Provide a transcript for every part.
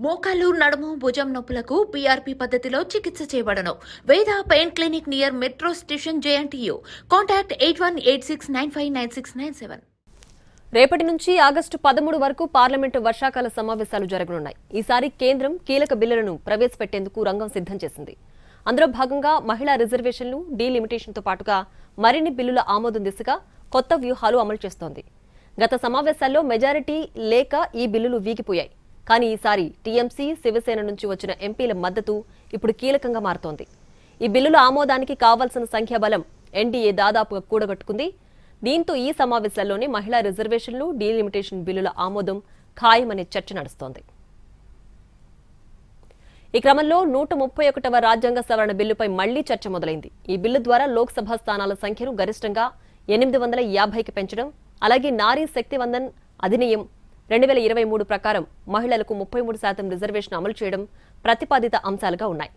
మోకాలు నడుము భుజం నొప్పులకు పీఆర్పీ పద్ధతిలో చికిత్స చేయబడను. వేద pain clinic near metro station JNTU. Contact 8186959697. రేపటి నుంచి ఆగస్టు 13 వరకు పార్లమెంటు వర్షాకాల సమావేశాలు జరగనున్నాయి. ఈసారి కేంద్రం కీలక బిల్లులను ప్రవేశపెట్టేందుకు రంగం సిద్ధం చేసింది. అందులో భాగంగా మహిళా రిజర్వేషన్లు, డీలిమిటేషన్తో పాటుగా మరిన్ని బిల్లుల ఆమోదం దిశగా కొత్త వ్యూహాలు అమలు చేస్తోంది. గత సమావేశాల్లో మెజారిటీ లేక ఈ బిల్లులు వీగిపోయాయి. కానీ ఈసారి టీఎంసీ, శివసేన నుంచి వచ్చిన ఎంపీల మద్దతు ఇప్పుడు కీలకంగా మారుతోంది. ఈ బిల్లుల ఆమోదానికి కావాల్సిన సంఖ్యాబలం ఎన్డీఏ దాదాపుగా కూడగట్టుకుంది. దీంతో ఈ సమావేశాల్లోనే మహిళా రిజర్వేషన్లు, డీలిమిటేషన్ బిల్లుల ఆమోదం ఖాయమనే చర్చ నడుస్తోంది. ఈ క్రమంలో 131వ రాజ్యాంగ సవరణ బిల్లుపై మళ్లీ చర్చ మొదలైంది. ఈ బిల్లు ద్వారా లోక్సభ స్థానాల సంఖ్యను గరిష్టంగా 850కి పెంచడం, అలాగే నారీ శక్తి వందన్ అధినియం 2023 ప్రకారం మహిళలకు 33% రిజర్వేషన్ అమలు చేయడం ప్రతిపాదిత అంశాలుగా ఉన్నాయి.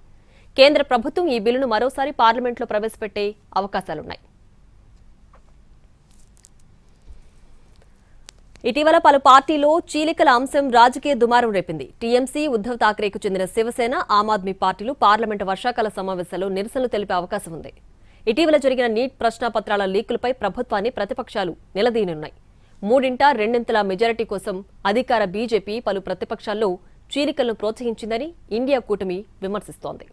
కేంద్ర ప్రభుత్వం ఈ బిల్లును మరోసారి పార్లమెంట్లో ప్రవేశపెట్టే అవకాశాలున్నాయి. ఇటీవల పలు పార్టీలో చీలికల అంశం రాజకీయ దుమారం రేపింది. టీఎంసీ, ఉద్దవ్ ఠాక్రేకు చెందిన శివసేన, ఆమ్ ఆద్మీ పార్టీలు పార్లమెంటు వర్షాకాల సమావేశాల్లో నిరసనలు తెలిపే అవకాశం ఉంది. ఇటీవల జరిగిన నీట్ ప్రశ్నాపత్రాల లీకులపై ప్రభుత్వాన్ని ప్రతిపక్షాలు నిలదీయనున్నాయి. 3/2 మెజారిటీ కోసం అధికార బీజేపీ పలు ప్రతిపక్షాల్లో చీలికలను ప్రోత్సహించిందని ఇండియా కూటమి విమర్శిస్తోంది.